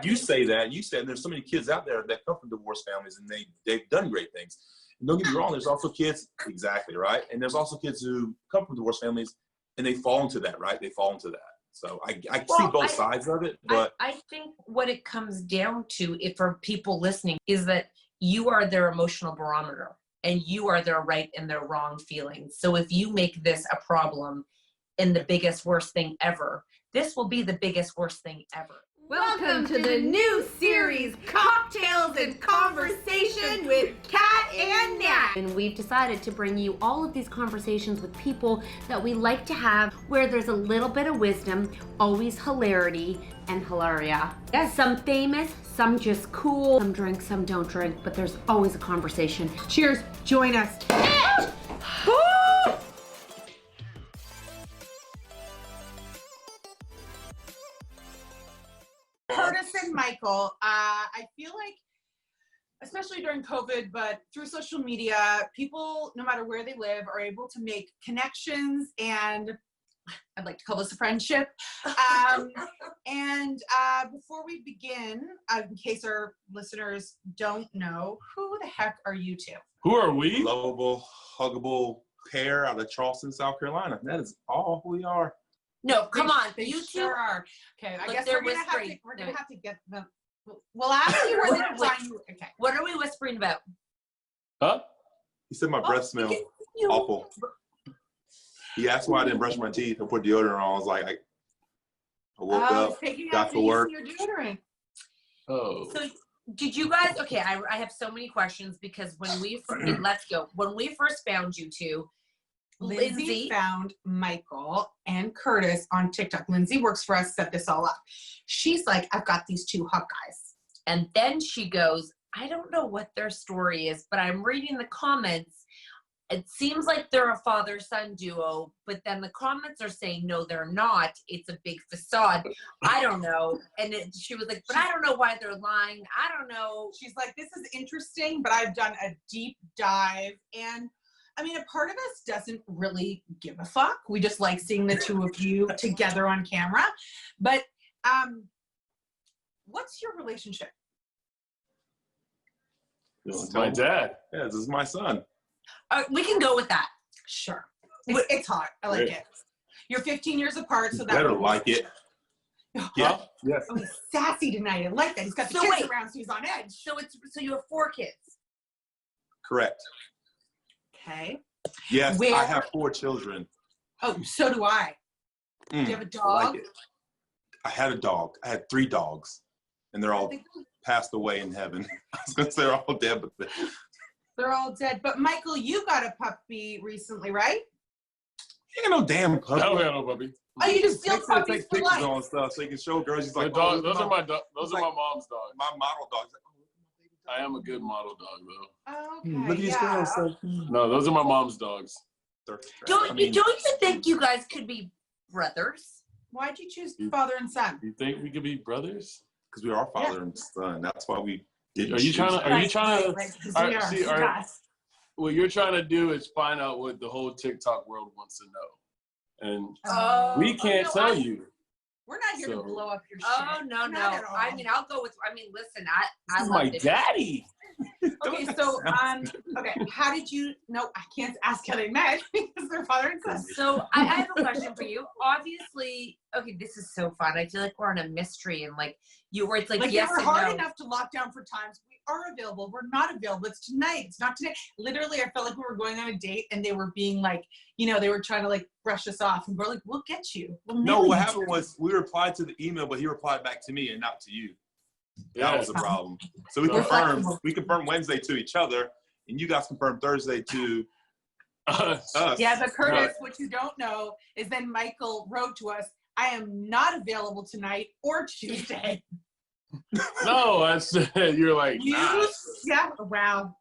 you say that. You said there's so many kids out there that come from divorced families and they've done great things. And don't get me wrong, there's also kids, exactly, right? And there's also kids who come from divorced families and they fall into that, right? They fall into that. So I see both sides of it, but I think what it comes down to, if for people listening, is that you are their emotional barometer and you are their right and their wrong feelings. So if you make this a problem and the biggest, worst thing ever, this will be the biggest, worst thing ever. Welcome to the new series, Cocktails and Conversation with Kat and Nat. And we've decided to bring you all of these conversations with people that we like to have, where there's a little bit of wisdom, always hilarity and hilaria. Yes. Some famous, some just cool, some drink, some don't drink, but there's always a conversation. Cheers, join us. Curtis and Michael, I feel like, especially during COVID, but through social media, people, no matter where they live, are able to make connections, and I'd like to call this a friendship. And before we begin, in case our listeners don't know, who the heck are you two? who are we? Lovable, huggable pair out of Charleston, South Carolina. That is all we are. No, come on, They you sure two are. Okay, I Like guess they're we're gonna whispering. have to get them. We'll ask you where they're trying. Okay. What are we whispering about? Huh? He said my breath smelled You- awful. He asked why I didn't brush my teeth and put deodorant on. I was like, I woke up, taking got after to work. using your deodorant. Oh. So did you guys, okay, I have so many questions because when we, when we first found you two, Lindsay found Michael and Curtis on TikTok. Lindsay works for us, set this all up. She's like, I've got these two hot guys. and then she goes, I don't know what their story is, but I'm reading the comments. It seems like they're a father-son duo, but then the comments are saying, no, they're not. It's a big facade. I don't know. And she was like, but I don't know why they're lying. I don't know. She's like, this is interesting, but I've done a deep dive. And I mean, a part of us doesn't really give a fuck. We just like seeing the two of you together on camera. But what's your relationship? This is my dad. Yeah, this is my son. We can go with that. Sure. It's hot. I like it. You're 15 years apart, so that Better like it. Yeah. Yes. Oh, he's sassy tonight. I like that. He's got the kids around, so he's on edge. So you have 4 kids. Correct. Okay. Yes, I have 4 children. Oh, so do I. Do you have a dog? I like it. I had a dog. I had 3 dogs, and they're all passed away in heaven. I was gonna say they're all dead, but they're all dead. But Michael, you got a puppy recently, right? You ain't no damn puppy. I don't have no puppy. Oh, you just steal puppies take for pictures life. on stuff so you can show girls. He's like, Those are my mom's dogs. My model dogs. I am a good model dog though. Oh, okay. Look at these girls. No, those are my mom's dogs. Don't you think you guys could be brothers? Why'd you choose father and son? You think we could be brothers? Because we are father and son. That's why we didn't. Are you trying to? Yes. What you're trying to do is find out what the whole TikTok world wants to know, and we can't tell you. We're not here to blow up your shit. Oh no. I mean, I'll go with. I mean, listen, I love my daddy. Okay, so okay, how did you? No, I can't ask how they met because they're father and son. So I have a question for you. Obviously, okay, this is so fun. I feel like we're on a mystery and like where it's like yes we're and hard no. enough to lock down for times. We are available. We're not available. It's tonight. It's not today. Literally, I felt like we were going on a date and they were being like, they were trying to like brush us off, and we're like, we'll get you. No, what happened was we replied to the email, but he replied back to me and not to you. That was the problem. So we confirmed Wednesday to each other, and you guys confirmed Thursday to us. Yeah, but Curtis, what you don't know is then Michael wrote to us, I am not available tonight or Tuesday. No, I said you're like, nah. Yeah, wow.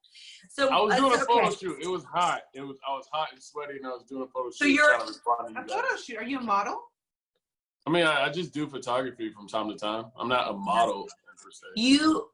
So I was doing a photo shoot. It was hot. I was hot and sweaty, and I was doing a photo shoot. So you're a photo shoot. Are you a model? I mean, I just do photography from time to time. I'm not a model per se. You,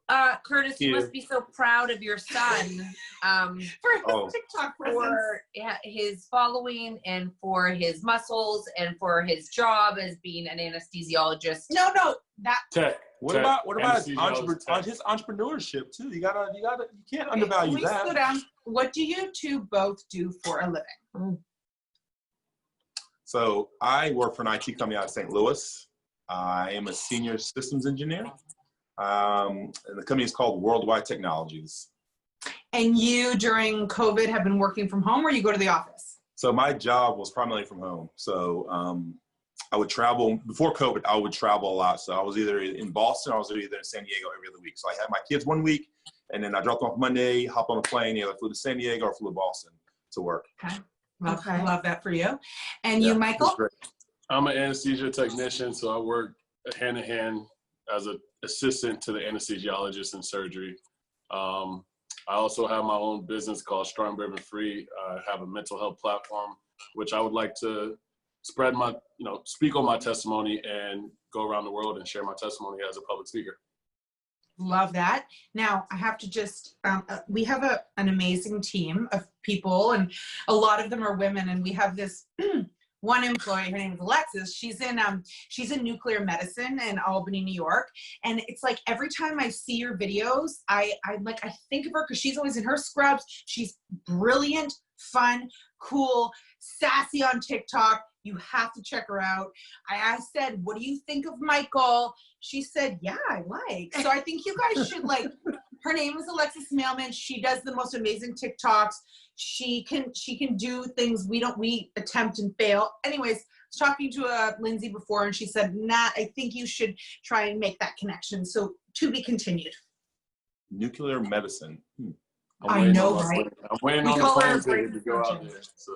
Curtis, you must be so proud of your son for his TikTok presence. For his following and for his muscles and for his job as being an anesthesiologist. No, that Tech. What Tech, about his, anesthesiologist, tech. his entrepreneurship too? You can't undervalue can we that. slow down? What do you two both do for a living? So I work for an IT company out of St. Louis. I am a senior systems engineer. And the company is called Worldwide Technologies. And you, during COVID, have been working from home, or you go to the office? So my job was primarily from home. So I would travel, before COVID, I would travel a lot. So I was either in Boston, or I was either in San Diego every other week. So I had my kids one week, and then I dropped them off Monday, hop on a plane, either flew to San Diego or flew to Boston to work. Okay. Okay. Love that for you. And Yeah, you, it was Michael? great. I'm an anesthesia technician, so I work hand in hand as an assistant to the anesthesiologist in surgery. I also have my own business called Strong, Brave, and Free. I have a mental health platform, which I would like to spread my, speak on my testimony and go around the world and share my testimony as a public speaker. Love that. Now, I have to just, we have an amazing team of people, and a lot of them are women, and we have this one employee, her name is Alexis. She's in nuclear medicine in Albany, New York. And it's like every time I see your videos, I think of her because she's always in her scrubs. She's brilliant, fun, cool, sassy on TikTok. You have to check her out. I said, what do you think of Michael? She said, yeah, I like. So I think you guys should her name is Alexis Mailman. She does the most amazing TikToks. She can do things we attempt and fail. Anyways, I was talking to Lindsay before, and she said, nah, I think you should try and make that connection. So to be continued. Nuclear medicine. I know, right? I'm waiting We on the call her plane a great ticket to go out surgeon. there. So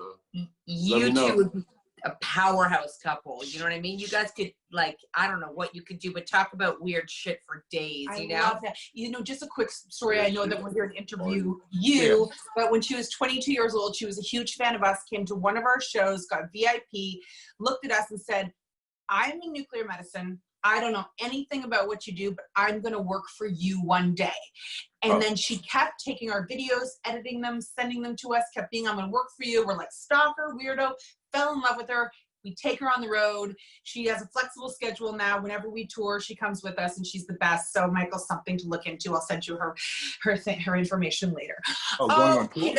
You know. two would be a powerhouse couple. You know what I mean? You guys could, I don't know what you could do, but talk about weird shit for days, I you know? love that. Just a quick story. I know that we're here to interview you, but when she was 22 years old, she was a huge fan of us, came to one of our shows, got VIP, looked at us and said, I'm in nuclear medicine. I don't know anything about what you do, but I'm going to work for you one day. And then she kept taking our videos, editing them, sending them to us, kept being, I'm going to work for you. We're like, stalker, weirdo, fell in love with her. We take her on the road. She has a flexible schedule now. Whenever we tour, she comes with us, and she's the best. So Michael, something to look into. I'll send you her information later. Oh, going on tour?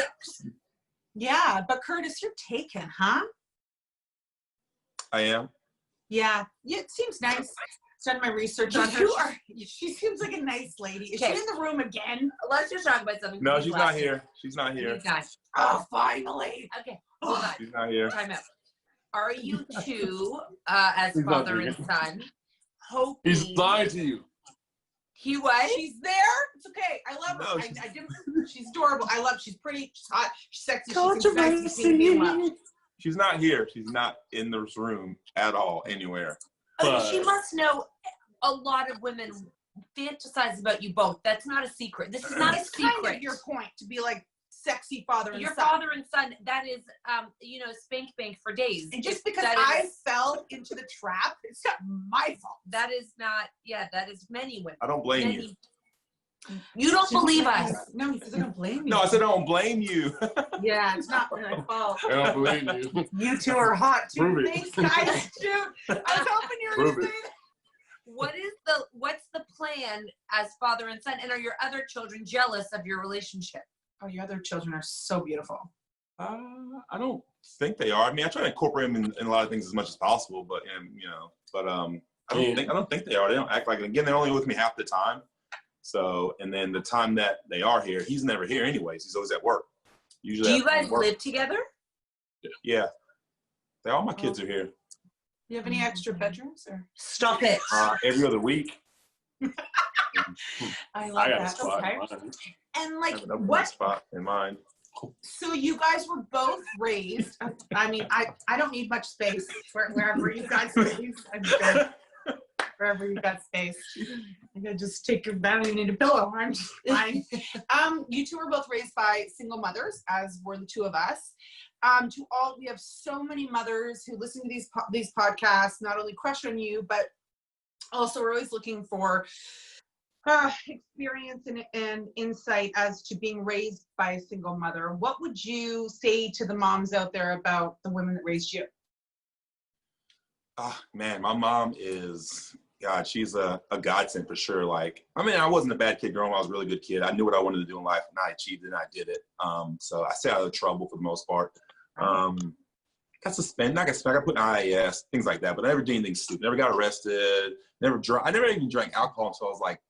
Yeah, but Curtis, you're taken, huh? I am. Yeah, it seems nice. Done my research on her. She seems like a nice lady. Is she in the room again? Let's just talk about something. No, she's not here. She's not here. Oh, finally. Okay, hold on. She's not here. Time out. Are you two, as He's not father here. and son, hoping... He's lying to you. He was? She's there. It's okay. I love her. No, I give her. She's adorable. She's pretty. She's hot. She's sexy. She's nice. She's not here. She's not in this room at all, anywhere. She must know a lot of women fantasize about you both. That's not a secret. This is not a secret. Kind of your point to be like sexy father and your son. father and son, that is, spank bank for days. And just because I fell into the trap, it's not my fault. That is not, that is many women. I don't blame you. You don't believe us. No, because I don't blame you. No, I said I don't blame you. Yeah, it's not my fault. I don't believe you. You two are hot too. Prove it. Thanks, guys. Shoot. I was hoping you were going to say that. What's the plan as father and son? And are your other children jealous of your relationship? Oh, your other children are so beautiful. I don't think they are. I mean, I try to incorporate them in a lot of things as much as possible, but I don't think they are. They don't act like it. Again, they're only with me half the time. So, and then the time that they are here, he's never here anyways. He's always at work. Usually. Do you guys live together? Yeah. All my kids are here. Do you have any extra bedrooms? Or? Stop it. Every other week. I love got a that. spot. Okay. And I have another one spot in mind. So you guys were both raised. I mean, I don't need much space wherever you guys raised. I'm good. Wherever you got space. I could just take your bed and you need a pillow. I'm just fine. You two were both raised by single mothers, as were the two of us. We have so many mothers who listen to these podcasts, not only crush on you, but also we're always looking for experience and insight as to being raised by a single mother. What would you say to the moms out there about the women that raised you? Man, my mom is God, she's a godsend for sure. Like, I mean, I wasn't a bad kid growing up. I was a really good kid. I knew what I wanted to do in life, and I achieved it, and I did it. So I stayed out of trouble for the most part. Got suspended, not got suspended, I got put in IAS, things like that, but I never did anything stupid. Never got arrested, never drank. I never even drank alcohol until I was like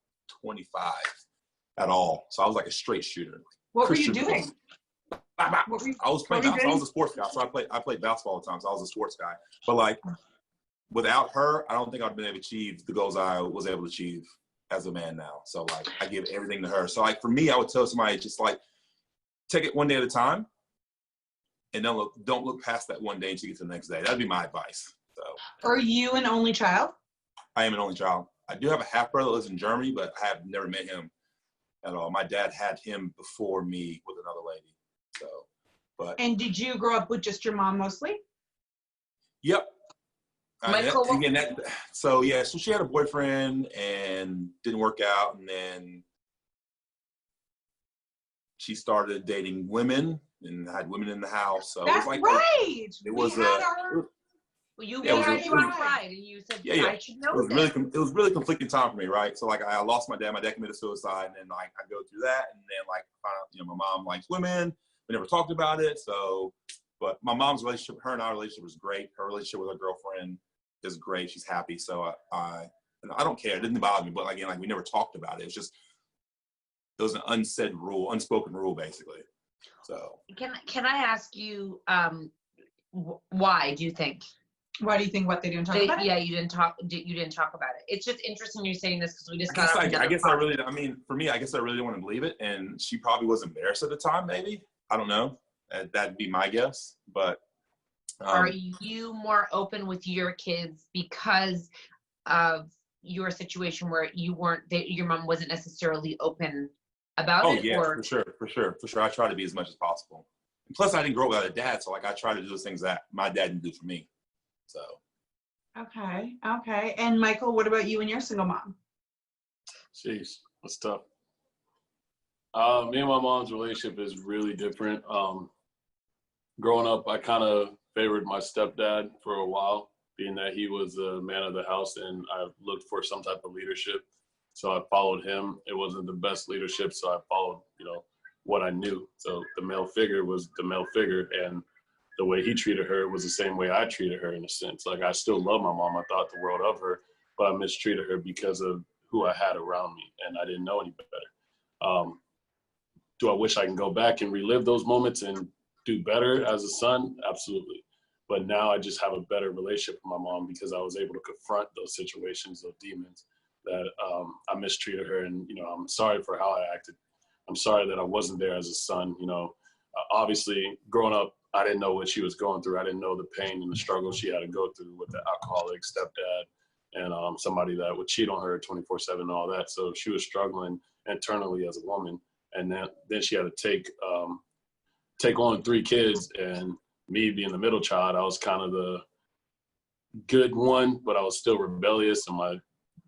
25 at all. So I was like a straight shooter. What Christian were you doing? I was playing basketball. I was a sports guy, so I played basketball all the time, so I was a sports guy. But like, without her, I don't think I'd been able to achieve the goals I was able to achieve as a man now. So like, I give everything to her. So like, for me, I would tell somebody just like, take it one day at a time, and don't look past that one day until you get to the next day. That'd be my advice. So. Are you an only child? I am an only child. I do have a half brother that lives in Germany, but I have never met him at all. My dad had him before me with another lady. So, but. And did you grow up with just your mom mostly? Yep. Michael, So she had a boyfriend and didn't work out, and then she started dating women and had women in the house. So that's it was like, right. It was you Yeah, had your pride, and you said, I should know this. It was really conflicting time for me, right? So like, I lost my dad. My dad committed suicide, and then like I go through that, and then like my mom likes women. We never talked about it. So, but my mom's relationship, her and our relationship was great. Her relationship with her girlfriend is great. She's happy. So I don't care. It didn't bother me. But again, like, we never talked about it. It was an unsaid rule, unspoken rule, basically. So can I ask you, why do you think? Why do you think what they didn't talk about it? Yeah, you didn't talk about it. It's just interesting you're saying this because we just for me, I guess I really don't want to believe it. And she probably was embarrassed at the time, maybe. I don't know. That'd be my guess. But are you more open with your kids because of your situation where your mom wasn't necessarily open about it? Yeah, for sure. I try to be as much as possible. And plus, I didn't grow up without a dad, so like, I try to do those things that my dad didn't do for me. So. Okay. And Michael, what about you and your single mom? Jeez, that's tough. Me and my mom's relationship is really different. Growing up, I kind of favored my stepdad for a while, being that he was the man of the house, and I looked for some type of leadership. So I followed him. It wasn't the best leadership, so I followed, what I knew. So the male figure was the male figure, and the way he treated her was the same way I treated her, in a sense. Like, I still love my mom. I thought the world of her, but I mistreated her because of who I had around me, and I didn't know any better. Do I wish I can go back and relive those moments and do better as a son? Absolutely. But now I just have a better relationship with my mom because I was able to confront those situations, those demons that I mistreated her. And, I'm sorry for how I acted. I'm sorry that I wasn't there as a son. Obviously, growing up, I didn't know what she was going through. I didn't know the pain and the struggle she had to go through with the alcoholic stepdad and somebody that would cheat on her 24/7 and all that. So she was struggling internally as a woman. And then she had to take on 3 kids, and me being the middle child, I was kind of the good one, but I was still rebellious. And my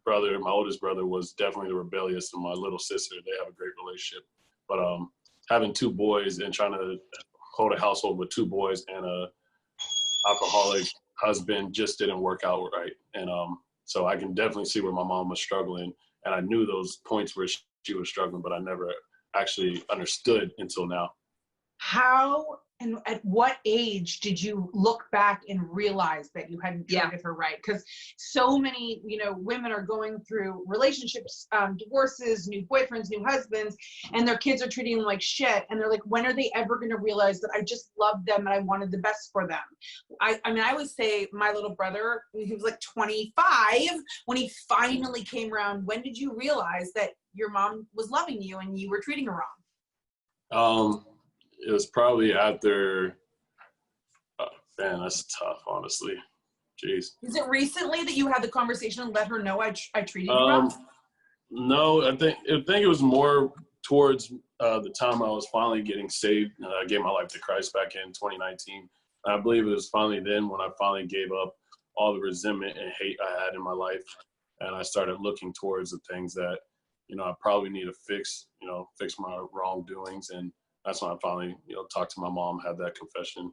oldest brother, was definitely the rebellious, and my little sister, they have a great relationship. But having 2 boys and trying to hold a household with 2 boys and a alcoholic husband just didn't work out right. And so I can definitely see where my mom was struggling, and I knew those points where she was struggling, but I never actually understood until now. How and at what age did you look back and realize that you hadn't treated her right? Because so many, women are going through relationships, divorces, new boyfriends, new husbands, and their kids are treating them like shit. And they're like, when are they ever going to realize that I just loved them and I wanted the best for them? I would say my little brother, he was like 25 when he finally came around. When did you realize that your mom was loving you and you were treating her wrong? It was probably after, man, that's tough, honestly. Jeez. Is it recently that you had the conversation and let her know I treated you wrong? No, I think it was more towards the time I was finally getting saved. I gave my life to Christ back in 2019. I believe it was finally then when I finally gave up all the resentment and hate I had in my life, and I started looking towards the things that, I probably need to fix my wrongdoings. And that's when I finally, talked to my mom, had that confession.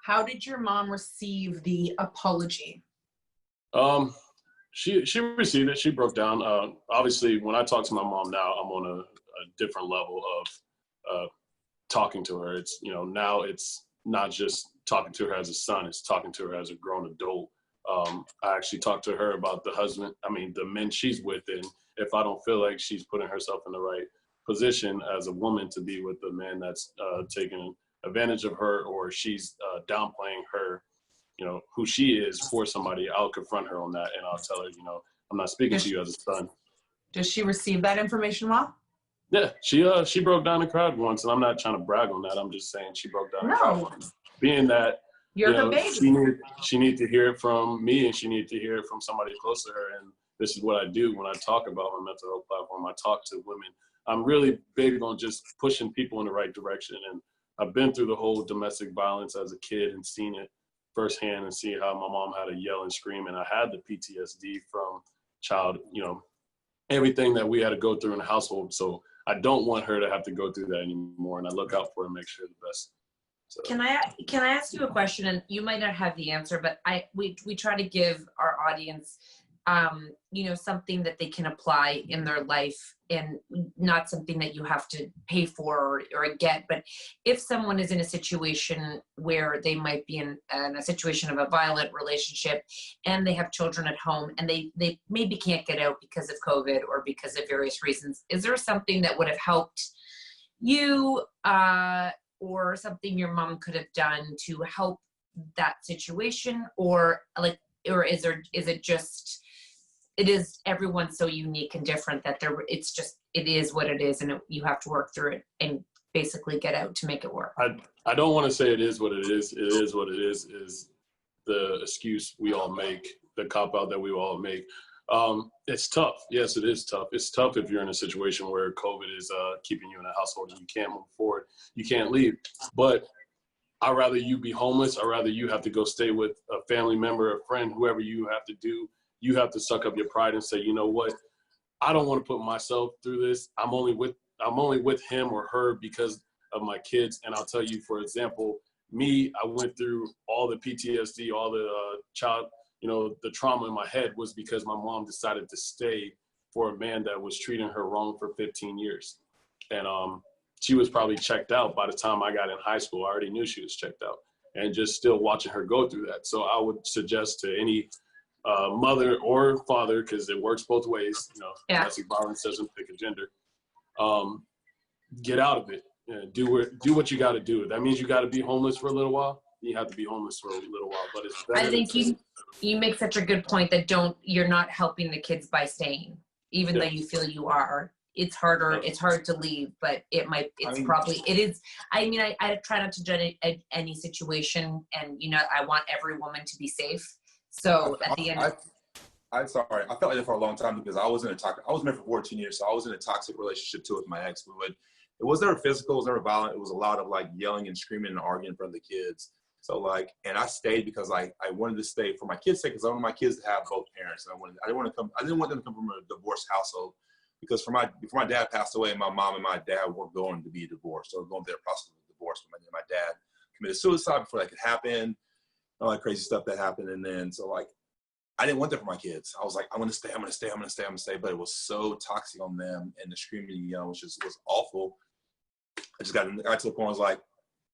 How did your mom receive the apology? she received it. She broke down. Obviously, when I talk to my mom now, I'm on a different level of talking to her. It's, you know, now it's not just talking to her as a son, it's talking to her as a grown adult. I actually talked to her about the men she's with, and if I don't feel like she's putting herself in the right position as a woman to be with a man that's taking advantage of her, or she's downplaying her, you know, who she is for somebody, I'll confront her on that, and I'll tell her, you know, I'm not speaking to you as a son. Does she receive that information well? Yeah, she broke down and cried once, and I'm not trying to brag on that. I'm just saying she broke down and cried once. Being that, You're her baby. She needed to hear it from me, and she needed to hear it from somebody close to her. And this is what I do when I talk about my mental health platform. I talk to women. I'm really big on just pushing people in the right direction. And I've been through the whole domestic violence as a kid and seen it firsthand, and see how my mom had to yell and scream. And I had the PTSD from child, you know, everything that we had to go through in the household. So I don't want her to have to go through that anymore. And I look out for her and make sure the best. So. Can I ask you a question? And you might not have the answer, but we try to give our audience, you know, something that they can apply in their life, and not something that you have to pay for or get. But if someone is in a situation where they might be in a situation of a violent relationship, and they have children at home, and they maybe can't get out because of COVID or because of various reasons, is there something that would have helped you, or something your mom could have done to help that situation? Or is it just, it is, everyone's so unique and different that it is what it is, and you have to work through it and basically get out to make it work? I don't want to say it is what it is. It is what it is the excuse we all make, the cop-out that we all make. It's tough. Yes, it is tough. It's tough if you're in a situation where COVID is keeping you in a household and you can't move forward. You can't leave. But I'd rather you be homeless. I'd rather you have to go stay with a family member, a friend, whoever you have to do. You have to suck up your pride and say, you know what? I don't want to put myself through this. I'm only with him or her because of my kids. And I'll tell you, for example, me, I went through all the PTSD, all the child, you know, the trauma in my head was because my mom decided to stay for a man that was treating her wrong for 15 years. And she was probably checked out by the time I got in high school. I already knew she was checked out, and just still watching her go through that. So I would suggest to any mother or father, because it works both ways, you know, domestic violence doesn't pick a gender, get out of it. Do what you got to do. That means you got to be homeless for a little while. You have to be homeless for a little while, but it's better. I think you make such a good point that you're not helping the kids by staying, even though you feel you are. It's harder. It's hard to leave, but it is. I mean, I try not to judge any situation, and, you know, I want every woman to be safe. So at the end, I'm sorry. I felt like that for a long time because I was married for 14 years, so I was in a toxic relationship too with my ex. It was never physical, it was never violent. It was a lot of like yelling and screaming and arguing in front of the kids. So like, and I stayed because I wanted to stay for my kids' sake, because I wanted my kids to have both parents. And I didn't want them to come from a divorced household, because before my dad passed away, my mom and my dad were going to be divorced, or going through the process of divorce. My dad committed suicide before that could happen, all that crazy stuff that happened. And then, so like, I didn't want that for my kids. I was like, I'm going to stay. But it was so toxic on them, and the screaming and yelling was awful. I just got to the point where I was like,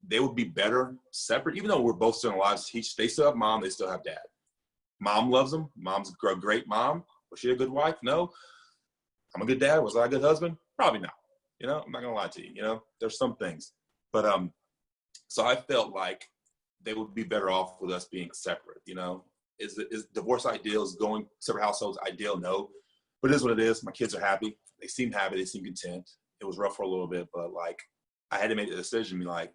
they would be better separate, even though we're both still alive. They still have mom, they still have dad. Mom loves them. Mom's a great mom. Was she a good wife? No. I'm a good dad. Was I a good husband? Probably not. You know, I'm not going to lie to you. You know, there's some things. But so I felt like they would be better off with us being separate. You know, is divorce ideal? Is going separate households ideal? No. But it is what it is. My kids are happy. They seem happy. They seem content. It was rough for a little bit, but like, I had to make the decision, be like,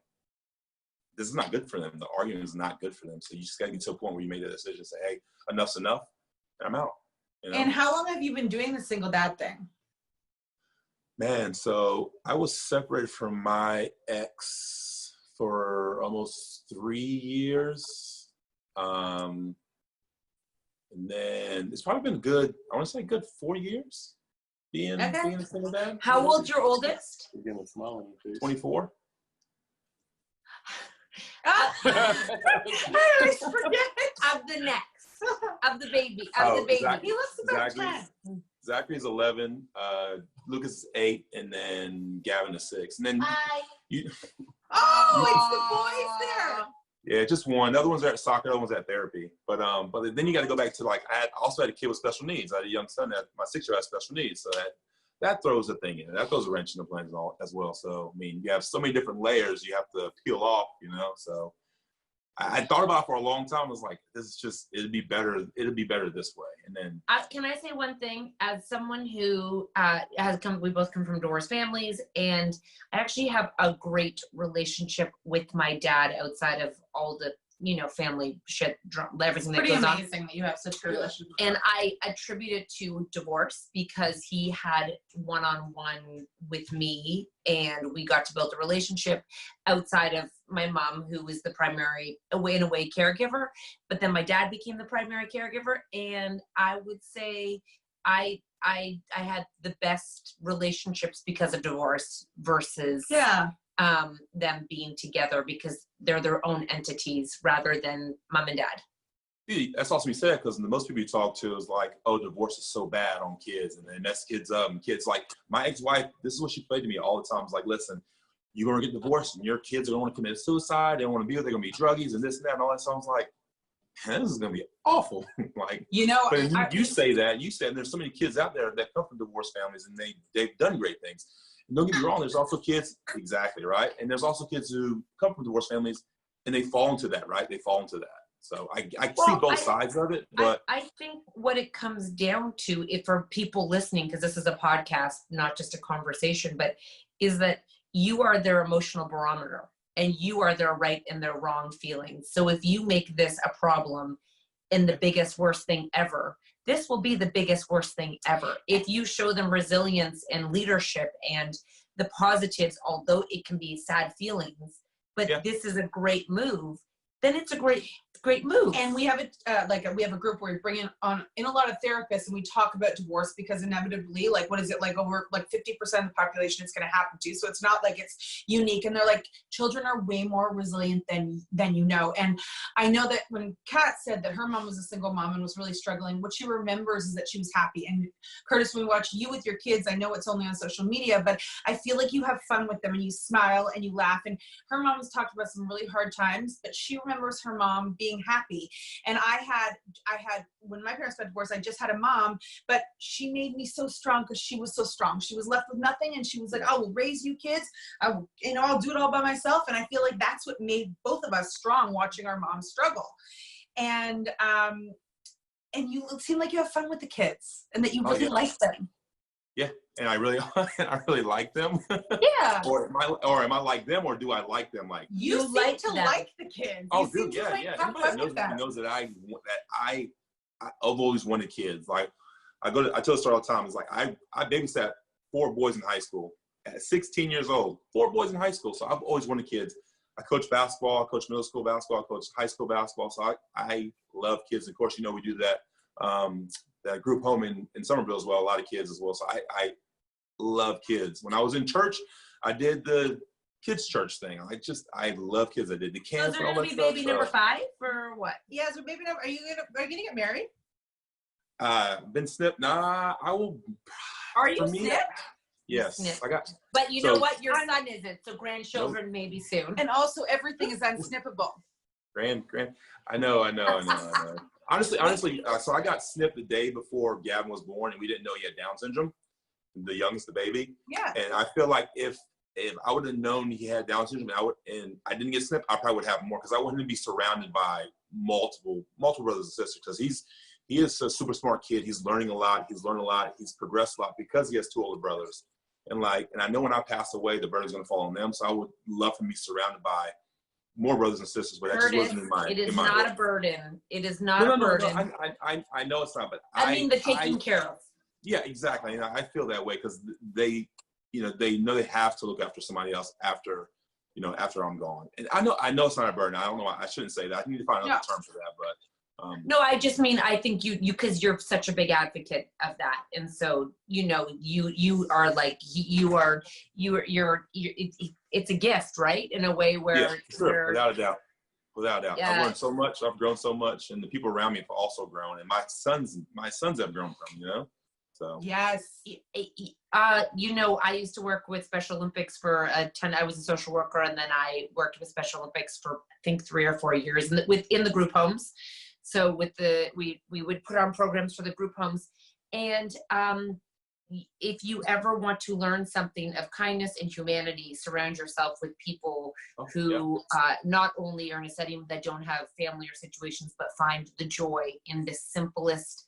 this is not good for them. The argument is not good for them. So you just got to get to a point where you make the decision, say, hey, enough's enough, and I'm out. You know? And how long have you been doing the single dad thing? Man, so I was separated from my ex for almost 3 years. And then it's probably been good, I want to say good 4 years being a single dad. How old's your oldest? 24. I always forget. Of the next. of the baby. He looks about 10. Zachary's 11, Lucas is 8, and then Gavin is 6. And then you. Oh, it's the boys there. Yeah, just one. The other ones are at soccer. The other ones at therapy. But then you got to go back to like I also had a kid with special needs. I had a young son that my 6-year-old has special needs, so that throws a thing in. That throws a wrench in the plans as well. So I mean, you have so many different layers you have to peel off, So I thought about it for a long time. I was like, this is just it'd be better this way. And then can I say one thing? As someone who we both come from divorced families, and I actually have a great relationship with my dad outside of all the family shit, everything that goes on. Pretty amazing that you have such a relationship. And I attribute it to divorce because he had one-on-one with me, and we got to build a relationship outside of my mom, who was the primary away caregiver. But then my dad became the primary caregiver, and I would say I had the best relationships because of divorce versus them being together, because they're their own entities rather than mom and dad. That's also be said, because most people you talk to is like, oh, divorce is so bad on kids, and then mess kids up. And kids, like my ex-wife, this is what she played to me all the time. It's like, listen, you're going to get divorced and your kids are going to want to commit suicide. They don't want to be with, they're going to be druggies and this and that and all that. So I was like, man, this is going to be awful. Like, but you say that, you said there's so many kids out there that come from divorced families and they've done great things. And don't get me wrong, there's also kids, exactly, right? And there's also kids who come from divorced families and they fall into that, right? They fall into that. So I see both sides of it, but I think what it comes down to, if for people listening, because this is a podcast, not just a conversation, but is that you are their emotional barometer and you are their right and their wrong feelings. So if you make this a problem and the biggest, worst thing ever, this will be the biggest, worst thing ever. If you show them resilience and leadership and the positives, although it can be sad feelings, but this is a great move, then it's a great move. And we have we have a group where we bring in a lot of therapists, and we talk about divorce because inevitably, like, what is it, like over like 50% of the population it's going to happen to. So it's not like it's unique. And they're like, children are way more resilient than you know. And I know that when Kat said that her mom was a single mom and was really struggling, what she remembers is that she was happy. And Curtis, when we watch you with your kids, I know it's only on social media, but I feel like you have fun with them and you smile and you laugh. And her mom has talked about some really hard times, but she remembers her mom being happy. And I had when my parents got divorced, I just had a mom, but she made me so strong because she was so strong. She was left with nothing, and she was like, I will raise you kids. I'll do it all by myself. And I feel like that's what made both of us strong, watching our mom struggle. And you seem like you have fun with the kids and that you really like them. Yeah, and I really like them. Yeah. Or am I like them, or do I like them? Like you seem like to them. like the kids. Oh, dude, yeah. Everybody knows that I've always wanted kids. Like I tell the story all the time. It's like I babysat 4 boys in high school at 16 years old. 4 boys in high school. So I've always wanted kids. I coach basketball. I coach middle school basketball. I coach high school basketball. So I love kids. Of course, we do that. That group home in Somerville as well, a lot of kids as well. So I love kids. When I was in church, I did the kids church thing. I love kids. I did the camp and all that stuff. So is there going to be baby number 5 or what? Yeah, so baby number, are you gonna get married? Been snipped? Nah, I will. Are you snipped? Yes, Snipped. I got. But you know what? Your son isn't, so grandchildren maybe soon. And also, everything is unsnippable. Grand. I know. Honestly, so I got snipped the day before Gavin was born, and we didn't know he had Down syndrome, the youngest, the baby. Yeah. And I feel like if I would have known he had Down syndrome, and I didn't get snipped, I probably would have more, because I wanted to be surrounded by multiple brothers and sisters, because he is a super smart kid. He's learning a lot. He's learned a lot. He's progressed a lot because he has 2 older brothers. And I know when I pass away, the burden's going to fall on them. So I would love to be surrounded by more brothers and sisters, but that just wasn't in my. It is not a burden. It is not a burden. No, I know it's not, but I mean the taking care of. Yeah, exactly. And I feel that way because they know they have to look after somebody else after I'm gone. And I know it's not a burden. I don't know. I shouldn't say that. I need to find another term for that, but. No, I just mean, I think you because you're such a big advocate of that, and so you are like you're it's a gift, right? In a way where sure, without a doubt. Without a doubt. Yeah. I've learned so much. I've grown so much, and the people around me have also grown, and my sons have grown from, So Yes. You know, I used to work with Special Olympics for I was a social worker, and then I worked with Special Olympics for I think 3 or 4 years within the group homes. So we would put on programs for the group homes, and if you ever want to learn something of kindness and humanity, surround yourself with people who not only are in a setting that don't have family or situations, but find the joy in the simplest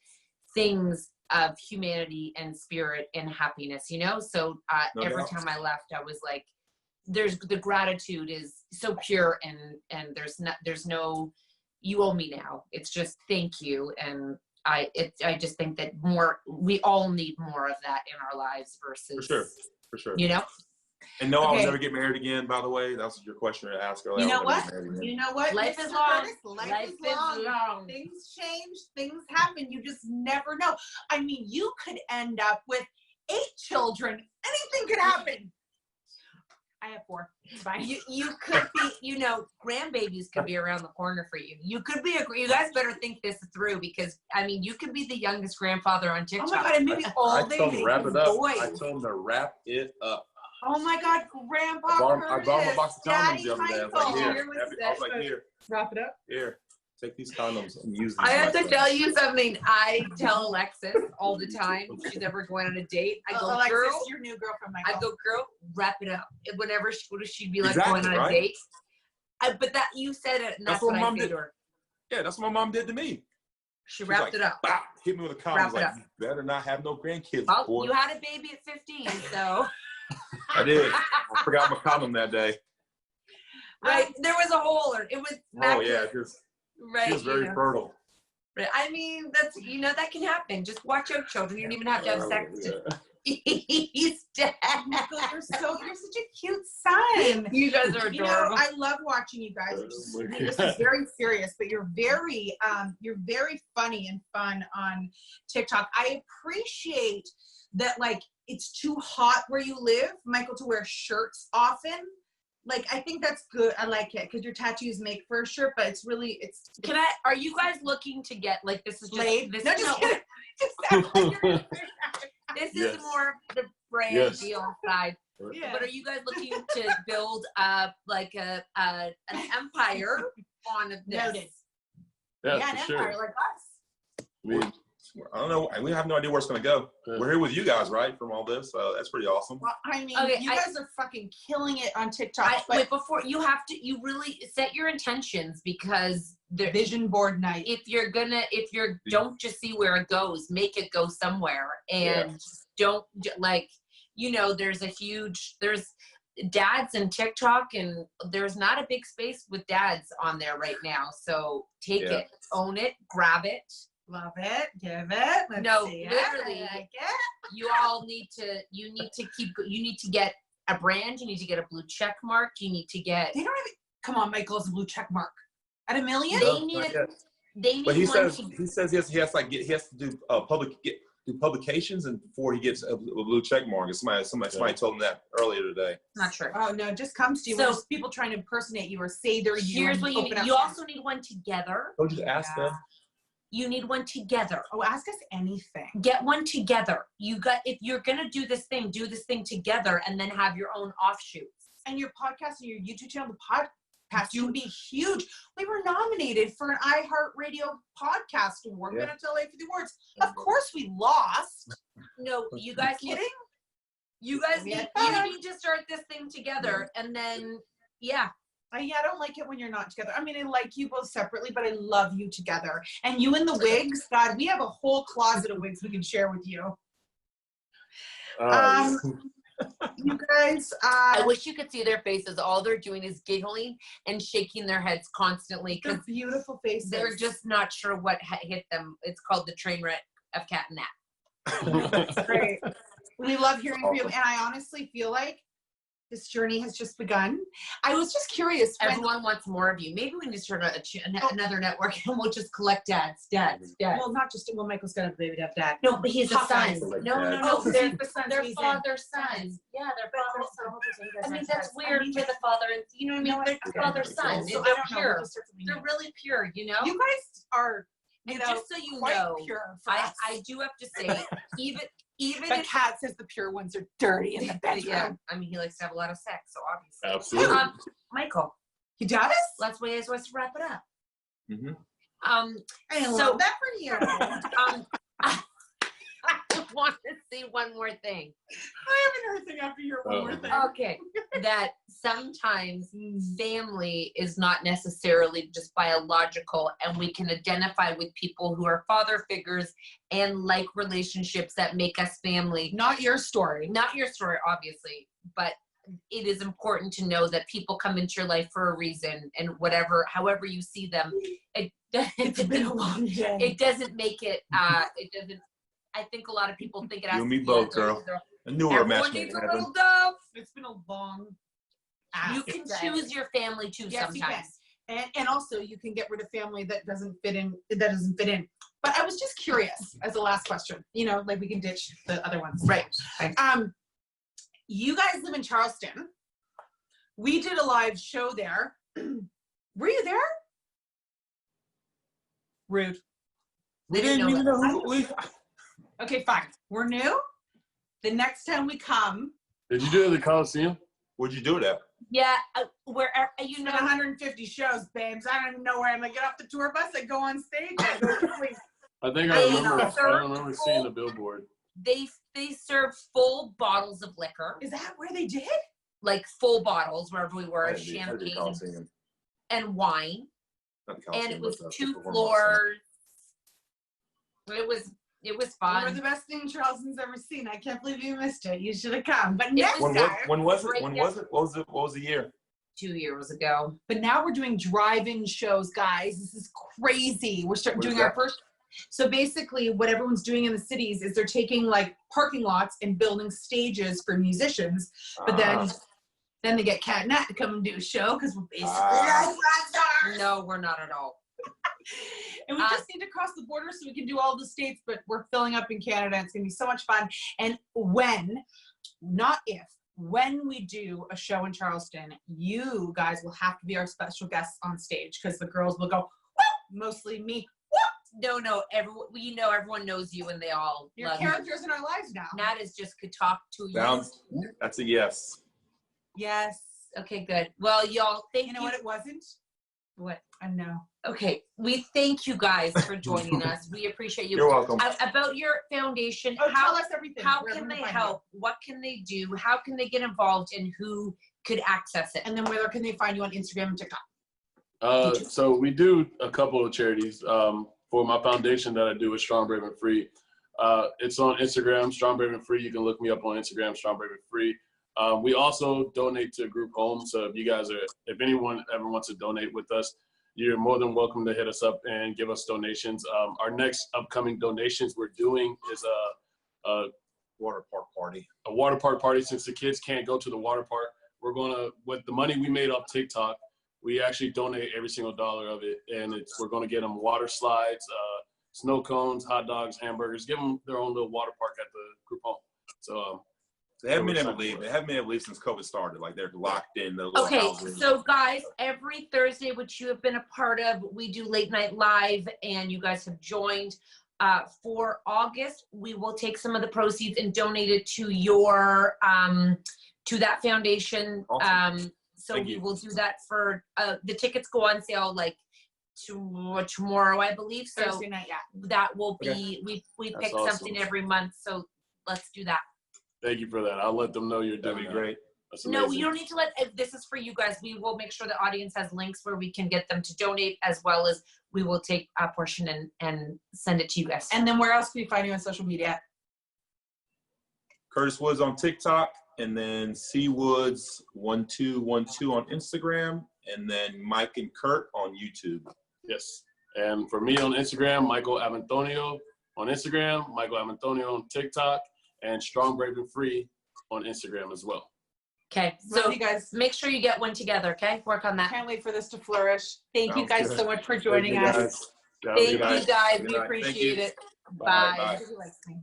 things of humanity and spirit and happiness, So every time I left, I was like, the gratitude is so pure, and there's no, you owe me now. It's just thank you. And I just think that we all need more of that in our lives versus, for sure. And no, Okay. I'll never get married again, by the way. That was your question to ask earlier. You know what? Life Mr. is long. Curtis, life is long. Things change. Things happen. You just never know. I mean, you could end up with 8 children. Anything could happen. I have 4. It's fine. You could be, grandbabies could be around the corner for you. You could be you guys better think this through, because I mean, you could be the youngest grandfather on TikTok. Oh my God, and maybe all they make is boys. I told him to wrap it up. Oh my God, Grandpa I bought him a box of condoms Daddy the other day. I was like, here. Wrap it up. Here, take these condoms and use these. I have to tell you something. I tell Alexis all the time. She's ever going on a date. I go, Alexis, girl. your new girlfriend, Michael. I go, girl, wrap it up. And whenever she'd be like Exactly, going on a right? date. But that you said it, and that's what I said to her. Yeah, that's what my mom did to me. She wrapped it up. Bah, hit me with a condom. Like, you better not have no grandkids. Well, boy. you had a baby at 15, so. I did. I forgot my condom that day. Right, there was a hole, or it was. Oh yeah, right. she was very fertile. Right. I mean, that's that can happen. Just watch out, children. You don't even have to have sex. He's dead. Michael, you're such a cute son. You guys are adorable. I love watching you guys. This is very serious, but you're very funny and fun on TikTok. I appreciate that, like, it's too hot where you live, Michael, to wear shirts often. Like, I think that's good. I like it because your tattoos make for a shirt, but it's. Are you guys looking to get, like, this is just laid? this? No, just kidding. This is more the brand deal side. Yeah. But are you guys looking to build like an empire on this? Noted. Yeah, an for empire sure. like us. I mean, I don't know. We have no idea where it's going to go. Yeah. We're here with you guys, right? From all this, so that's pretty awesome. Well, I mean, Okay, you guys are fucking killing it on TikTok. Wait, before you really set your intentions, because the vision board night. if don't just see where it goes, make it go somewhere, and don't there's dads and TikTok, and there's not a big space with dads on there right now. So take it, own it, grab it. Love it. Give it. Let's see literally, it. I like it. You all need to get a brand. You need to get a blue check mark. You need to get. They don't even. Come on, Michael, it's a blue check mark. At $1 million? They need it. They need. But he one says he has to do publications, and before he gets a blue check mark. Somebody told him that earlier today. Not true. Oh no, it just comes to you. So, when there's people trying to impersonate you or say they're you. Here's what you need. You also need one together. Don't you ask them? You need one together. Oh, ask us anything. Get one together. If you're gonna do this thing together, and then have your own offshoots. And your podcast and your YouTube channel, the podcast would be huge. We were nominated for an iHeartRadio podcast award. We're gonna tell you for the awards. Of course, we lost. No, you guys kidding? You guys need to start this thing together, and then I don't like it when you're not together. I mean, I like you both separately, but I love you together. And you in the wigs, God, we have a whole closet of wigs we can share with you. You guys, I wish you could see their faces. All they're doing is giggling and shaking their heads constantly because beautiful faces. They're just not sure what hit them. It's called the train wreck of Cat and Nat. That's great. We love hearing from you, and I honestly feel like This journey has just begun. I was just curious. Everyone wants more of you. Maybe we need to start another network and we'll just collect dads. Well, not just, Michael's got a baby to have dad. No, but he's a son. Like No, that. no, Oh, they're, he's the son, they're he's in. father's sons. Yeah, they're But father's also, sons. I mean, that's weird for the father, and you know what I mean? They're father's sons. So I They're don't know. pure. We'll start something They're new. really pure, you know? You guys are, And know, just so you quite know, pure for I us. do have to say, even But if Kat says the pure ones are dirty in the bedroom. yeah, I mean, he likes to have a lot of sex, so obviously. Absolutely. Michael, He does? let's wait as well to wrap it up. Mm-hmm. I So- love that for you. I want to say one more thing. I haven't heard anything after your one more thing. Okay, that sometimes family is not necessarily just biological, and we can identify with people who are father figures and like relationships that make us family. Not your story. Not your story, obviously, but it is important to know that people come into your life for a reason, and however you see them, It's been a long day. it doesn't make it. It doesn't. I think a lot of people think it has You and to me be both, a- girl. I knew our Everyone match needs made a happen. little dove. It's been a long You can choose your family too Yes, you can. sometimes. And also you can get rid of family that doesn't fit in. But I was just curious as a last question. Like we can ditch the other ones. Right. You guys live in Charleston. We did a live show there. Were you there? Rude. We didn't even know who we. Okay, fine. We're new. The next time we come, Did you do it at the Coliseum? Where'd you do it at? Yeah, wherever it's been 150 shows, babes. I don't even know where I'm gonna get off the tour bus. I go on stage. I go to sleep. I think They I remember seeing the billboard. they serve full bottles of liquor, Is that where they did? like full bottles wherever we were, Had to be champagne Coliseum. and wine, Not the and Coliseum, it was but the 2 Performance floors. It was We're fun. the best thing Charleston's ever seen. I can't believe you missed it. You should have come. But It next was- time. When was it? Right When now. was it? What was the year? 2 years ago. But now we're doing drive-in shows, guys. This is crazy. We're starting What is doing our that? first. So basically, what everyone's doing in the cities is they're taking like parking lots and building stages for musicians. But then they get Cat and Nat to come and do a show because we're basically Ah. like rock stars. No, we're not at all. And we just need to cross the border so we can do all the states, but we're filling up in Canada. It's going to be so much fun. And when, not if, when we do a show in Charleston, you guys will have to be our special guests on stage because the girls will go, woo! Mostly me. No, everyone knows you and they all Your love you. characters in our lives now. Nat is just could talk to you. That's a yes. Yes. Okay, good. Well, y'all, thank you. You know what it wasn't? What? I know. Okay, we thank you guys for joining us. We appreciate you. You're welcome. About your foundation, Oh, how tell us everything. how Where can can they we find help? What can they do? How can they get involved, and who could access it? you? And then where can they find you on Instagram and TikTok? So we do a couple of charities. For my foundation that I do with Strong, Brave, and Free. It's on Instagram, Strong, Brave, and Free. You can look me up on Instagram, Strong, Brave, and Free. We also donate to group homes. So if anyone ever wants to donate with us, you're more than welcome to hit us up and give us donations. Our next upcoming donations we're doing is a Water park party. water park party. Since the kids can't go to the water park, we're gonna, with the money we made off TikTok, we actually donate every single dollar of it, and we're gonna get them water slides, snow cones, hot dogs, hamburgers, give them their own little water park at the group home. So They haven't been able to leave. They haven't been able to leave since COVID started. Like they're locked in their little Okay, houses. so guys, every Thursday, which you have been a part of, we do late night live, and you guys have joined. For August, we will take some of the proceeds and donate it to your to that foundation. Awesome. So Thank we you. will do that for the tickets go on sale like tomorrow, I believe. So Thursday night, yeah. that will be Okay. we That's pick awesome. something every month. So let's do that. thank you for that. I'll let them know you're That'd doing be that. great. That's No, amazing. you don't need to if this is for you guys. We will make sure the audience has links where we can get them to donate, as well as we will take a portion and send it to you guys. And then where else can we find you on social media? Curtis Woods on TikTok, and then C Woods 1212 on Instagram, and then Mike and Curt on YouTube. Yes. And for me on Instagram, Michael Avantonio on Instagram, Michael Avantonio on TikTok, and Strong, Brave, and Free on Instagram as well. Okay, Love so you guys. make sure you get one together, okay? Work on that. Can't wait for this to flourish. Thank you Sounds guys good. so much for Thank joining you, us. guys. Have a Thank good you night. guys. Good We night. Thank appreciate you. it. Bye. Bye. Bye. Everybody likes me.